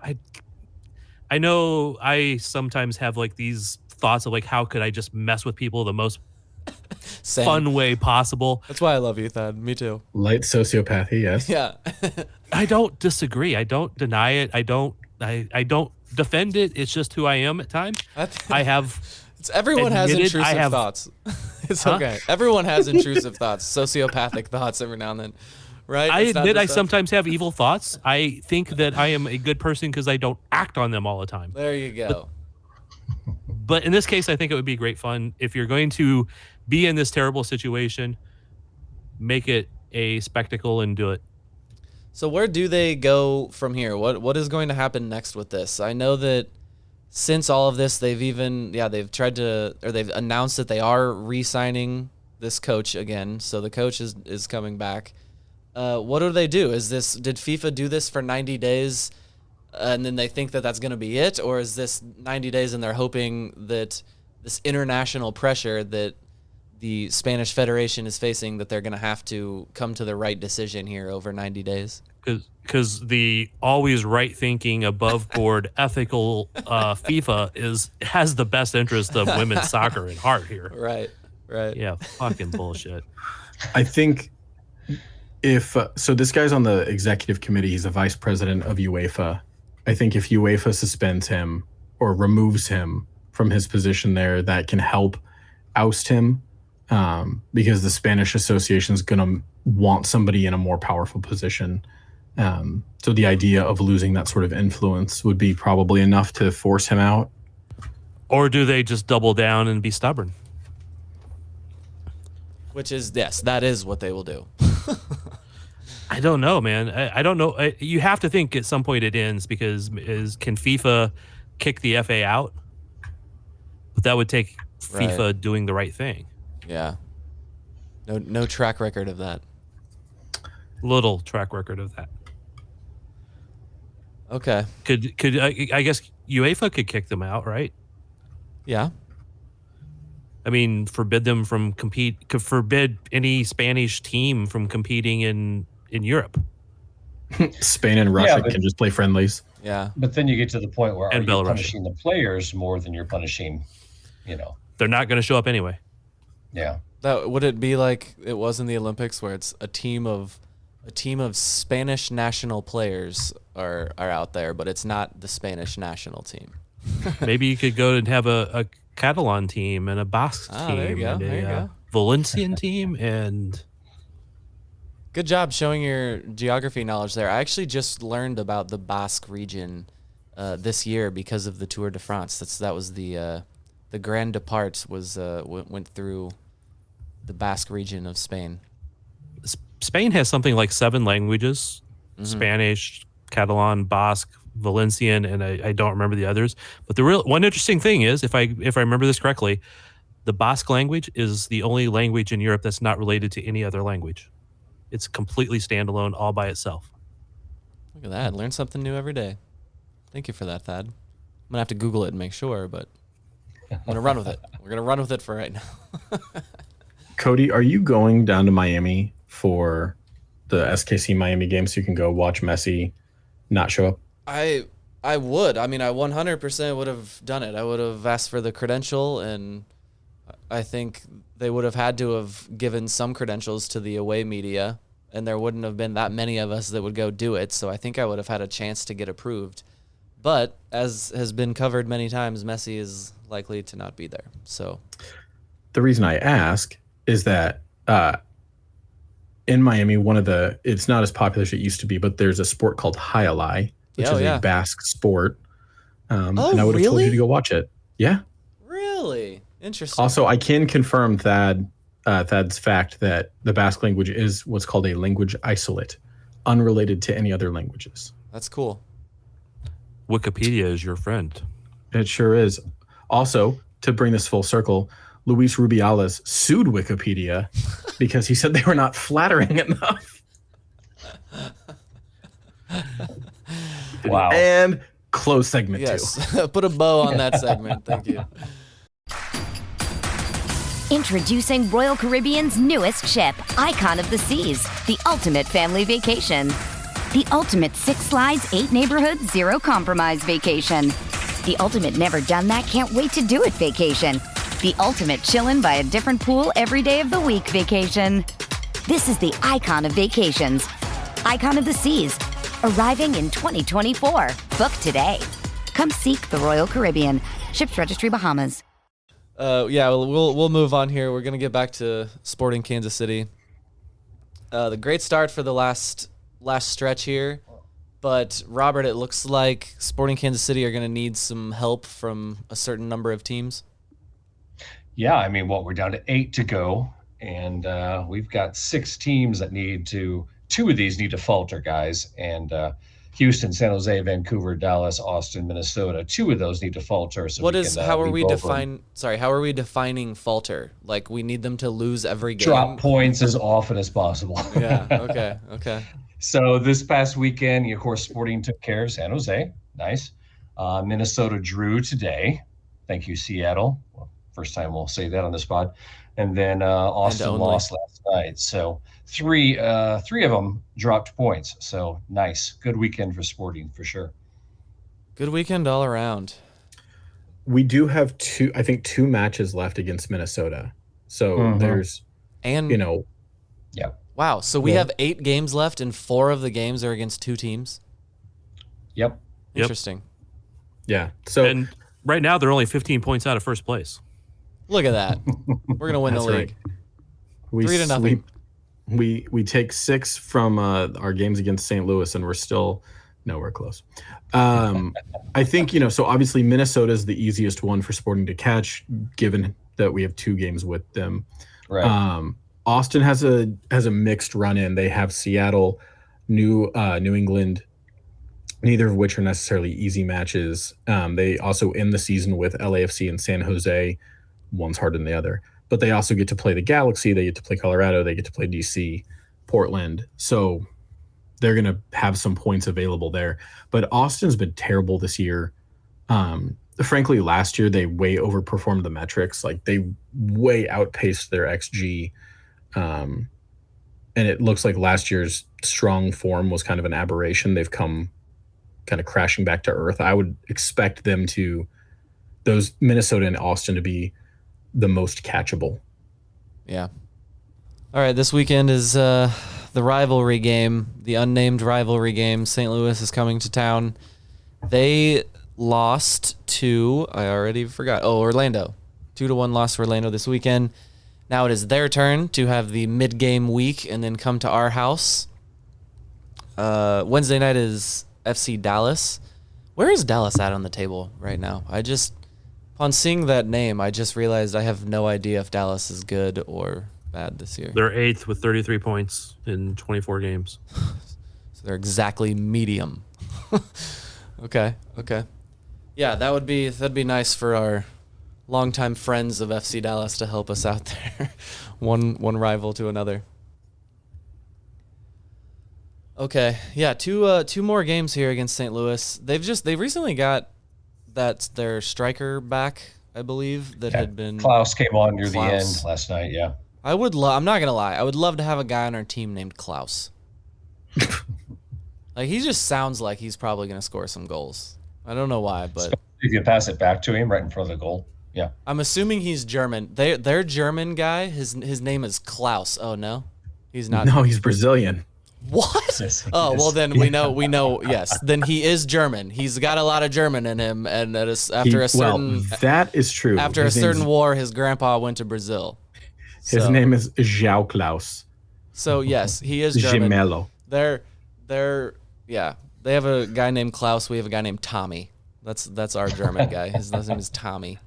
I know I sometimes have like these thoughts of like, how could I just mess with people the most fun way possible? That's why I love you, Thad. Me too. Light sociopathy, yes. Yeah. I don't disagree. I don't deny it. I don't defend it. It's just who I am at times. Everyone has intrusive thoughts. It's okay. Everyone has intrusive thoughts, sociopathic thoughts every now and then, right? I admit I sometimes have evil thoughts. I think that I am a good person because I don't act on them all the time. There you go. But in this case, I think it would be great fun. If you're going to be in this terrible situation, make it a spectacle and do it. So where do they go from here? What is going to happen next with this? I know that since all of this, they've announced that they are re-signing this coach again. So the coach is coming back. What do they do? Did FIFA do this for 90 days and then they think that that's going to be it? Or is this 90 days and they're hoping that this international pressure that the Spanish Federation is facing, that they're going to have to come to the right decision here over 90 days? Because the always right-thinking, above-board, ethical FIFA has the best interest of women's soccer at heart here. Right. Yeah, fucking bullshit. I think so this guy's on the executive committee. He's a vice president of UEFA. I think if UEFA suspends him or removes him from his position there, that can help oust him, because the Spanish association is going to want somebody in a more powerful position. So the idea of losing that sort of influence would be probably enough to force him out. Or do they just double down and be stubborn? Which is, yes, that is what they will do. I don't know, man. I don't know. You have to think at some point it ends because can FIFA kick the FA out? But that would take FIFA doing the right thing. Yeah. No track record of that. Little track record of that. Okay. Could I guess UEFA could kick them out, right? Yeah. I mean, forbid any Spanish team from competing in Europe. Spain and Russia can just play friendlies. Yeah. But then you get to the point where And you're Belarus. punishing the players more than you're punishing, They're not going to show up anyway. Yeah. Would it be like it was in the Olympics where it's a team of Spanish national players are out there, but it's not the Spanish national team. Maybe you could go and have a Catalan team and a Basque team there you go, and there you a go. Valencian team and Good job showing your geography knowledge there. I actually just learned about the Basque region this year because of the Tour de France. That was the Grand Depart went through the Basque region of Spain. Spain has something like 7 languages: Spanish, Catalan, Basque, Valencian, and I don't remember the others. But the one interesting thing is, if I remember this correctly, the Basque language is the only language in Europe that's not related to any other language. It's completely standalone, all by itself. Look at that. Learn something new every day. Thank you for that, Thad. I'm going to have to Google it and make sure, but I'm going to run with it. We're going to run with it for right now. Cody, are you going down to Miami for the SKC Miami game so you can go watch Messi not show up? I would. I mean, I 100% would have done it. I would have asked for the credential, and I think they would have had to have given some credentials to the away media, and there wouldn't have been that many of us that would go do it. So I think I would have had a chance to get approved. But as has been covered many times, Messi is likely to not be there. So the reason I ask is that in Miami, it's not as popular as it used to be, but there's a sport called Highlight, which is a Basque sport. And I would have told you to go watch it. Yeah. Really? Interesting. Also, I can confirm Thad's fact that the Basque language is what's called a language isolate, unrelated to any other languages. That's cool. Wikipedia is your friend. It sure is. Also, to bring this full circle, Luis Rubiales sued Wikipedia because he said they were not flattering enough. Wow. And close segment 2. Yes. Put a bow on that segment. Thank you. Introducing Royal Caribbean's newest ship, Icon of the Seas, the ultimate family vacation. The ultimate 6 slides, 8 neighborhoods, 0 compromise vacation. The ultimate never done that, can't wait to do it vacation. The ultimate chillin' by a different pool every day of the week vacation. This is the Icon of Vacations. Icon of the Seas, arriving in 2024. Book today. Come seek the Royal Caribbean. Ships Registry, Bahamas. We'll move on here. We're gonna get back to Sporting Kansas City. The great start for the last stretch here, but Robert, it looks like Sporting Kansas City are gonna need some help from a certain number of teams. Yeah, I mean, we're down to 8 to go, and we've got 6 teams that need to. 2 of these need to falter, guys, and Houston, San Jose, Vancouver, Dallas, Austin, Minnesota. 2 of those need to falter. So how are we defining falter? Like we need them to lose every game? Drop points as often as possible. Yeah. Okay. So this past weekend, of course, Sporting took care of San Jose. Nice. Minnesota drew today. Thank you, Seattle. Well, first time we'll say that on the spot. And then Austin lost last night. So three of them dropped points. So nice. Good weekend for Sporting for sure. Good weekend all around. We do have 2 matches left against Minnesota. So there's, Yeah. Wow. So we have 8 games left and 4 of the games are against 2 teams. Yep. Interesting. Yeah. So And right now they're only 15 points out of first place. Look at that. We're going to win the league. Right. 3-0. We take 6 from our games against St. Louis, and we're still nowhere close. I think, so obviously Minnesota is the easiest one for Sporting to catch, given that we have 2 games with them. Right. Austin has a mixed run in. They have Seattle, New England, neither of which are necessarily easy matches. They also end the season with LAFC and San Jose. One's harder than the other. But they also get to play the Galaxy. They get to play Colorado. They get to play DC, Portland. So they're going to have some points available there. But Austin's been terrible this year. Frankly, last year they way overperformed the metrics. Like they way outpaced their XG. And it looks like last year's strong form was kind of an aberration. They've come kind of crashing back to earth. I would expect those Minnesota and Austin to be the most catchable. Yeah. All right, this weekend is the rivalry game, the unnamed rivalry game. St. Louis is coming to town. They lost to, I already forgot, Orlando. 2-1 loss for Orlando this weekend. Now it is their turn to have the mid-game week and then come to our house. Wednesday night is FC Dallas. Where is Dallas at on the table right now? Upon seeing that name, I just realized I have no idea if Dallas is good or bad this year. They're 8th with 33 points in 24 games. So they're exactly medium. Okay. Yeah, that'd be nice for our longtime friends of FC Dallas to help us out there. one rival to another. Okay, yeah, two more games here against St. Louis. They recently got their striker back, I believe, that had been Klaus came on near the end last night. Yeah, I'm not gonna lie, I would love to have a guy on our team named Klaus. Like he just sounds like he's probably gonna score some goals. I don't know why, but if you pass it back to him right in front of the goal, yeah. I'm assuming he's German. Their German guy, his name is Klaus. Oh no, he's not. No, he's Brazilian. What? Yes, oh well, then we know. Yes, then he is German. He's got a lot of German in him, and that is that is true. After a certain war, his grandpa went to Brazil. His name is João Klaus. So yes, he is German. Gemello. They have a guy named Klaus. We have a guy named Tommy. That's our German guy. His last name is Tommy.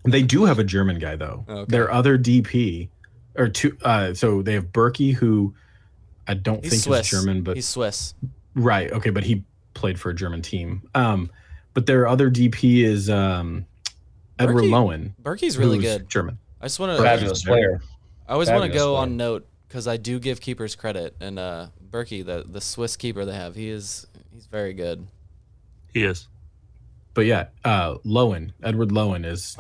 They do have a German guy though. Okay. Their other DP, or two. So they have Berkey, who I don't think Swiss. is German, but he's Swiss. Right. Okay, but he played for a German team. But their other DP is Edward Lowen. Berkey's really good. German. I just want to fabulous player. I always want to go on note because I do give keepers credit, and Berkey, the Swiss keeper they have, he's very good. He is. But yeah, Edward Lowen is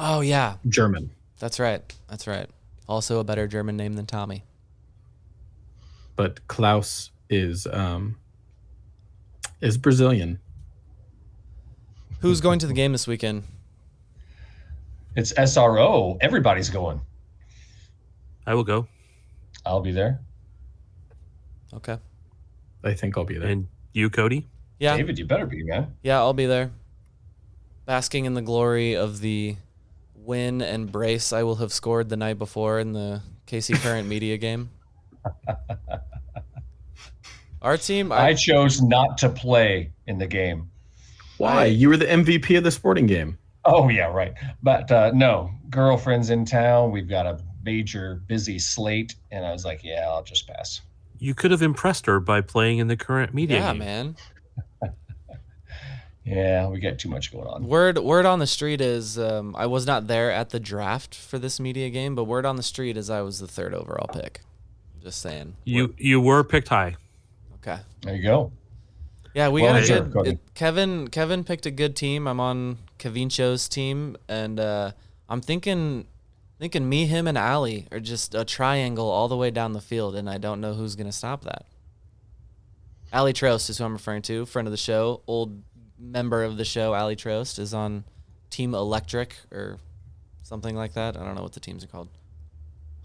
German. That's right. Also a better German name than Tommy. But Klaus is Brazilian. Who's going to the game this weekend? It's SRO. Everybody's going. I will go. I'll be there. Okay. I think I'll be there. And you, Cody? Yeah. David, you better be, man. Yeah, I'll be there. Basking in the glory of the win and brace I will have scored the night before in the KC Current Media game. Our team... I chose not to play in the game. Why? You were the MVP of the sporting game. Oh, yeah, right. But no, girlfriend's in town. We've got a major busy slate. And I was like, yeah, I'll just pass. You could have impressed her by playing in the Current Media game. Man. Yeah, we got too much going on. Word on the street is I was not there at the draft for this media game, but word on the street is I was the 3rd overall pick. Just saying. You were picked high. Okay. There you go. Yeah, we got a good. Kevin picked a good team. I'm on Kevincho's team, and I'm thinking me, him, and Ali are just a triangle all the way down the field, and I don't know who's gonna stop that. Ali Trost is who I'm referring to, friend of the show, old member of the show. Ali Trost is on Team Electric or something like that. I don't know what the teams are called.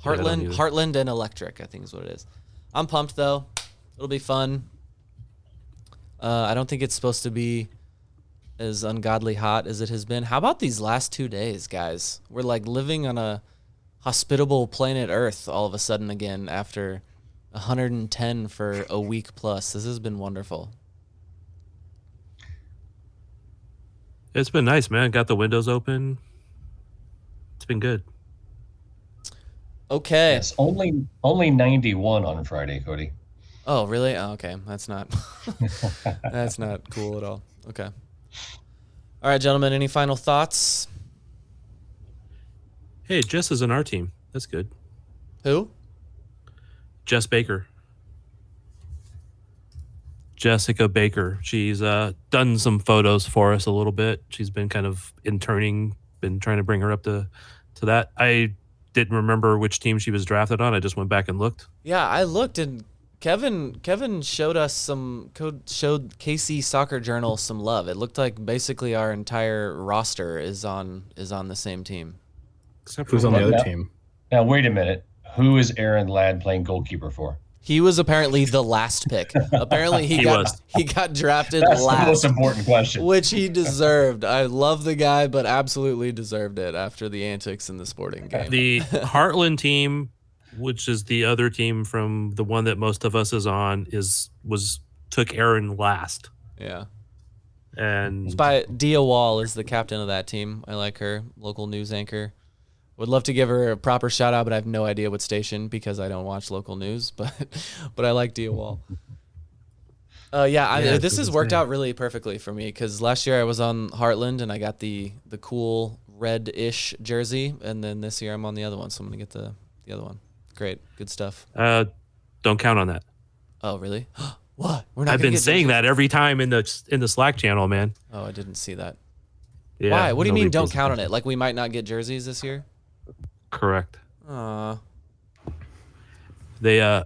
Heartland and Electric, I think is what it is. I'm pumped though. It'll be fun. I don't think it's supposed to be as ungodly hot as it has been. How about these last 2 days, guys? We're like living on a hospitable planet Earth all of a sudden again after 110 for a week plus. This has been wonderful. It's been nice, man. Got the windows open. It's been good. Okay. Yes, only 91 on Friday, Cody. Oh, really? Oh, okay. That's not that's not cool at all. Okay. All right, gentlemen, any final thoughts? Hey, Jess is in our team. That's good. Who? Jess Baker. Jessica Baker. She's done some photos for us a little bit. She's been kind of interning, been trying to bring her up to that. I didn't remember which team she was drafted on. I just went back and looked. Yeah, I looked, and Kevin showed us showed KC Soccer Journal some love. It looked like basically our entire roster is on the same team. Except who's on the other team? Now wait a minute. Who is Aaron Ladd playing goalkeeper for? He was apparently the last pick. Apparently he got drafted That's last. the most important question. Which he deserved. I love the guy, but absolutely deserved it after the antics in the sporting game. The Heartland team, which is the other team from the one that most of us is on, took Aaron last. Yeah. And It's by Dia Wall is the captain of that team. I like her, local news anchor. Would love to give her a proper shout out, but I have no idea what station because I don't watch local news. But I like Dia Wall. This has worked out really perfectly for me because last year I was on Heartland and I got the cool red-ish jersey, and then this year I'm on the other one, so I'm gonna get the other one. Great, good stuff. don't count on that. Oh, really? What? We're not. I've been saying that every time in the Slack channel, man. Oh, I didn't see that. Yeah, why? What do you mean? Don't count on it? Like we might not get jerseys this year? Correct. Aw. They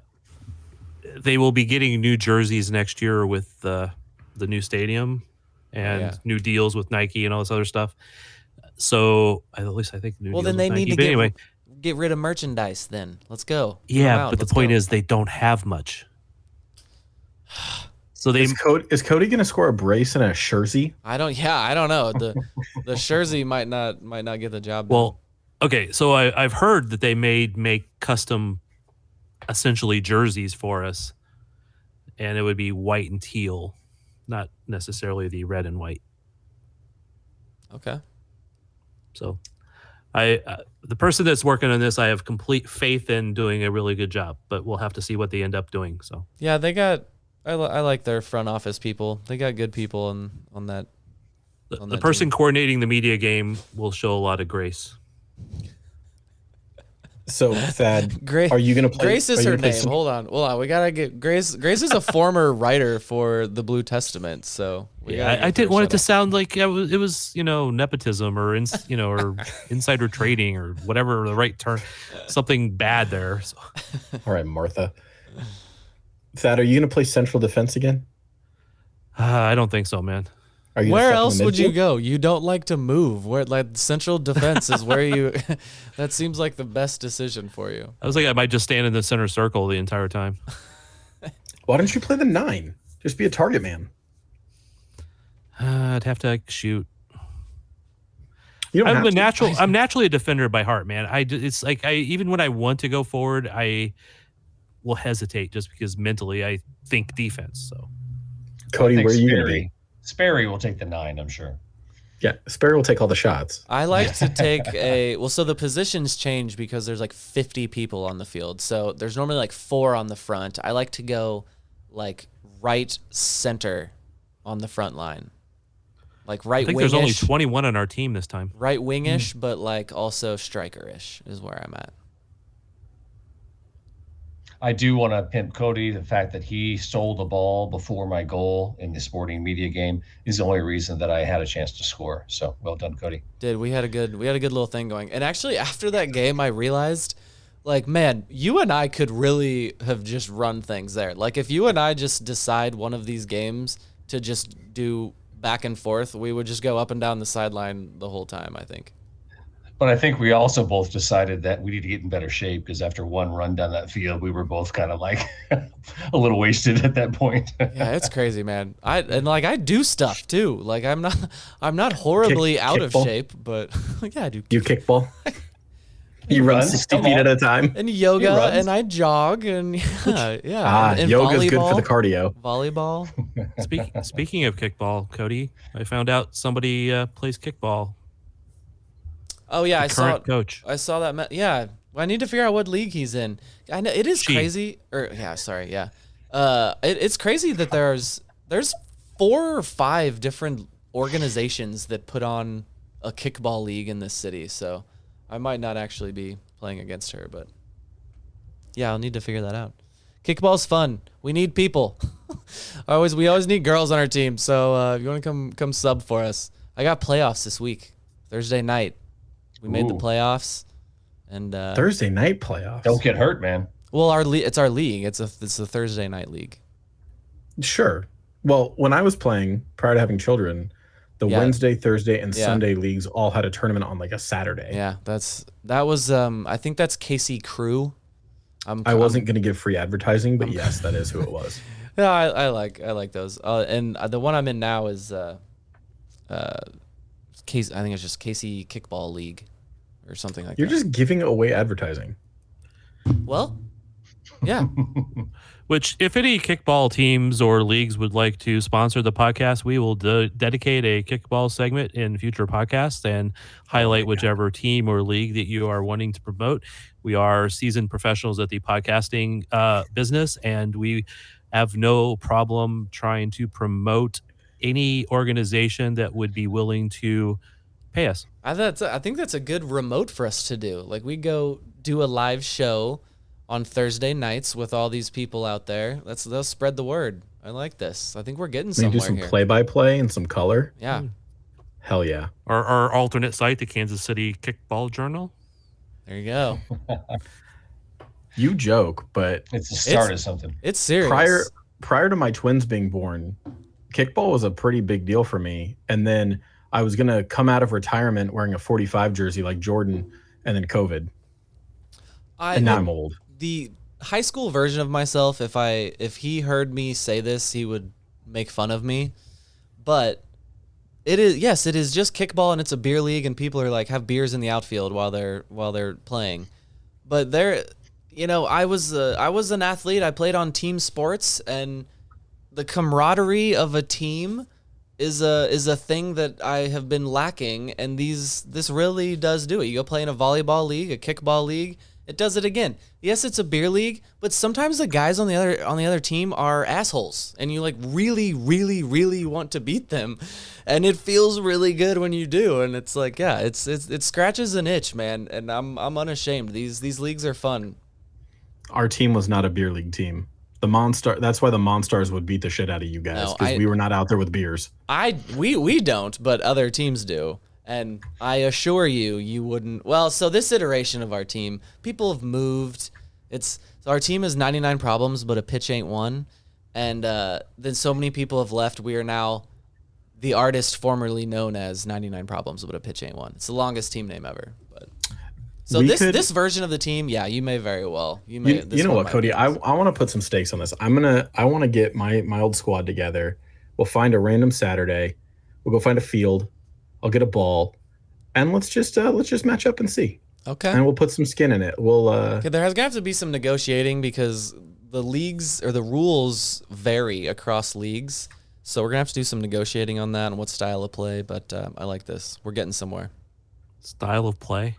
will be getting new jerseys next year with the new stadium and new deals with Nike and all this other stuff. So at least I think new. Well, deals then they with need Nike. to get rid of merchandise. Then let's go. Yeah, but the point is they don't have much. So is Cody going to score a brace and a jersey? I don't know. The jersey might not get the job done. Well, okay, so I've heard that they make custom, essentially jerseys for us, and it would be white and teal, not necessarily the red and white. Okay. So, the person that's working on this, I have complete faith in doing a really good job, but we'll have to see what they end up doing. So yeah, they got. I like their front office people. They got good people on that. The person team coordinating the media game will show a lot of grace. So, Thad, are you going to play? Grace is her name. Hold on. We gotta get Grace. Grace is a former writer for the Blue Testament. So I didn't want it to sound like it was nepotism or or insider trading or whatever the right term, something bad there. So. All right, Martha. Thad, are you going to play central defense again? I don't think so, man. Where else would you go? You don't like to move. Where central defense is where you. That seems like the best decision for you. I was like, I might just stand in the center circle the entire time. Why don't you play the 9? Just be a target man. I'd have to shoot. You don't I'm naturally a defender by heart, man. It's like even when I want to go forward, I will hesitate just because mentally I think defense. So, Cody, where are you going to be? Sperry will take the 9, I'm sure. Yeah, Sperry will take all the shots. I like to take so the positions change because there's like 50 people on the field. So there's normally like 4 on the front. I like to go like right center on the front line. Like right wing. I think there's only 21 on our team this time. Right wingish, but like also striker-ish is where I'm at. I do want to pimp Cody. The fact that he stole the ball before my goal in the sporting media game is the only reason that I had a chance to score. So well done, Cody. We had a good little thing going. And actually after that game I realized like, man, you and I could really have just run things there. Like if you and I just decide one of these games to just do back and forth, we would just go up and down the sideline the whole time, I think. But I think we also both decided that we need to get in better shape because after one run down that field, we were both kind of like a little wasted at that point. Yeah, it's crazy, man. I do stuff too. Like I'm not horribly out of shape, but yeah, I do. You kickball? You run 60 feet at a time? And yoga, and I jog, and yeah. And yoga's good for the cardio. Volleyball. Speaking of kickball, Cody, I found out somebody plays kickball. Oh yeah, I saw coach. I saw that. Yeah, Well, I need to figure out what league he's in. I know it is crazy. It's crazy that there's 4 or 5 different organizations that put on a kickball league in this city. So I might not actually be playing against her, but yeah, I'll need to figure that out. Kickball's fun. We need people. We always need girls on our team. So if you want to come sub for us, I got playoffs this week, Thursday night. We made the playoffs, and Thursday night playoffs. Don't get hurt, man. Well, it's our league. It's a Thursday night league. Sure. Well, when I was playing prior to having children, the Wednesday, Thursday, and Sunday leagues all had a tournament on like a Saturday. Yeah, that was I think that's KC Crew. I wasn't going to give free advertising, but yes, that is who it was. Yeah, I like those. And the one I'm in now is Case. I think it's just KC Kickball League or something like that. You're just giving away advertising. Well, yeah. Which, if any kickball teams or leagues would like to sponsor the podcast, we will dedicate a kickball segment in future podcasts and highlight whichever team or league that you are wanting to promote. We are seasoned professionals at the podcasting business, and we have no problem trying to promote any organization that would be willing to pay us. I think that's a good remote for us to do. Like, we go do a live show on Thursday nights with all these people out there. They'll spread the word. I like this. I think we're getting somewhere do some here. play-by-play and some color. Yeah. Hell yeah. Our alternate site, the Kansas City Kickball Journal. There you go. You joke, but it's the start of something. It's serious. Prior to my twins being born, kickball was a pretty big deal for me. And then I was going to come out of retirement wearing a 45 jersey like Jordan, and then COVID. And now I'm old. The high school version of myself, if he heard me say this, he would make fun of me. But it is just kickball, and it's a beer league, and people are like have beers in the outfield while they're playing. But I was an athlete. I played on team sports, and the camaraderie of a team is a thing that I have been lacking, and this really does do it. You go play in a volleyball league, a kickball league, it does it again. Yes, it's a beer league, but sometimes the guys on the other team are assholes, and you like really, really, really want to beat them, and it feels really good when you do. And it's like, yeah, it scratches an itch, man, and I'm unashamed. These leagues are fun. Our team was not a beer league team. That's why the Monstars would beat the shit out of you guys, because we were not out there with beers. We don't, but other teams do. And I assure you wouldn't. Well, so this iteration of our team, people have moved. Our team is 99 problems, but a pitch ain't one. And then so many people have left. We are now the artist formerly known as 99 problems, but a pitch ain't one. It's the longest team name ever. But so this version of the team, yeah, you may very well. You know what, Cody? I want to put some stakes on this. I want to get my old squad together. We'll find a random Saturday. We'll go find a field. I'll get a ball, and let's just match up and see. Okay. And we'll put some skin in it. Okay, there has gonna have to be some negotiating because the leagues or the rules vary across leagues. So we're gonna have to do some negotiating on that and what style of play. But I like this. We're getting somewhere. Style of play.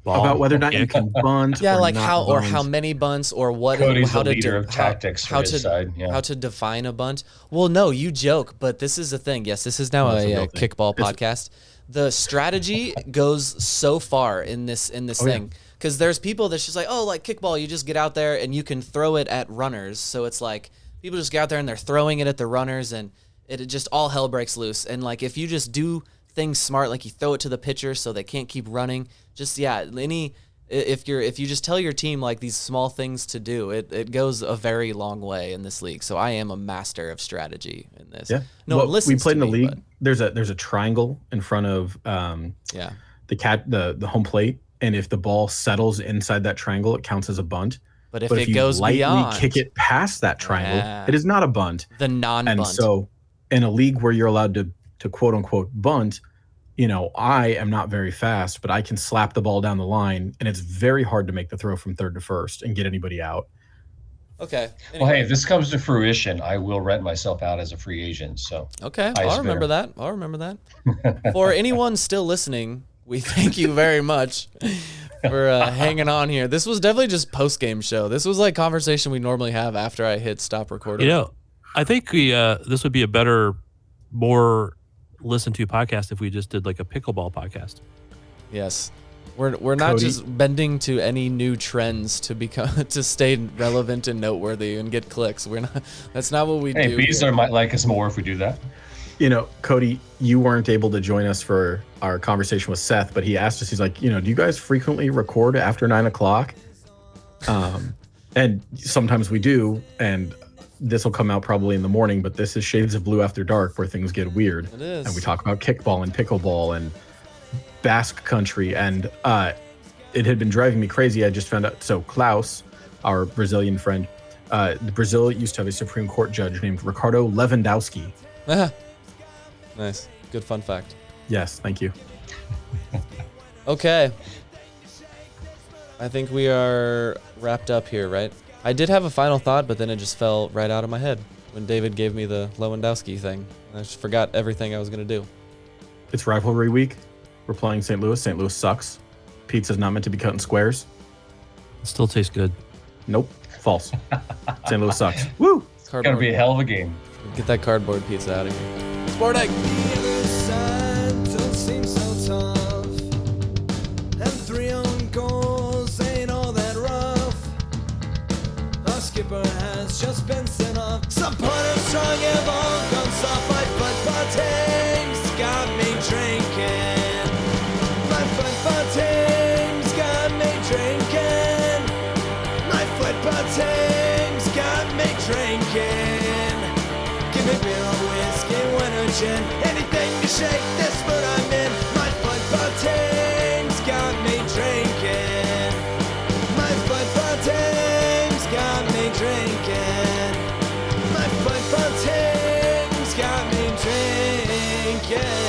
About whether or not you can bunt. Yeah, or like not how bunt. or how many bunts or what. Cody's how the to leader of tactics for his side. Yeah. How to define a bunt. Well, no, you joke, but this is the thing. Yes, this is now a kickball podcast. The strategy goes so far in this thing because there's people that's just like, oh, like kickball, you just get out there and you can throw it at runners. So it's like people just get out there and they're throwing it at the runners, and it just all hell breaks loose. And like if you just do things smart, like you throw it to the pitcher so they can't keep running. Just if you just tell your team like these small things to do, it goes a very long way in this league. So I am a master of strategy in this. Yeah. No one listens. We played to in the me, league. There's a triangle in front of the home plate, and if the ball settles inside that triangle, it counts as a bunt. But if it goes lightly beyond, kick it past that triangle, it is not a bunt. The non-bunt. And so, in a league where you're allowed to quote unquote bunt, I am not very fast, but I can slap the ball down the line, and it's very hard to make the throw from third to first and get anybody out. Okay. Anyway. Well, hey, if this comes to fruition, I will rent myself out as a free agent. So okay, I'll remember that. For anyone still listening, we thank you very much for hanging on here. This was definitely just post-game show. This was like conversation we normally have after I hit stop recording. You know, I think this would be a better, more listened to podcast if we just did like a pickleball podcast. Yes. We're not just bending to any new trends to become to stay relevant and noteworthy and get clicks. We're not. That's not what we do. Hey, Beasler might like us more if we do that. You know, Cody, you weren't able to join us for our conversation with Seth, but he asked us, he's like, do you guys frequently record after 9:00? And sometimes we do, and this will come out probably in the morning, but this is Shades of Blue After Dark, where things get weird. It is. And we talk about kickball and pickleball and Basque country, and it had been driving me crazy. I just found out, so Klaus, our Brazilian friend, Brazil used to have a Supreme Court judge named Ricardo Lewandowski. Nice. Good fun fact. Yes, thank you. Okay. I think we are wrapped up here, right? I did have a final thought, but then it just fell right out of my head when David gave me the Lewandowski thing. I just forgot everything I was going to do. It's rivalry week. We're playing St. Louis. St. Louis sucks. Pizza's not meant to be cut in squares. It still tastes good. Nope. False. St. Louis sucks. Woo! It's going to be a hell of a game. Get that cardboard pizza out of here. Sport egg. The other side don't seem so tough. And 3 own goals ain't all that rough. Our skipper has just been sent off. Supporters strong have all gone soft. My football team's got me drinking. My football team's got me drinking. My football team's got me drinking. Give me beer or whiskey, wine or gin, anything to shake this mood I'm in. My football team's got me drinking. My football team's got me drinking. My football team's got me drinking.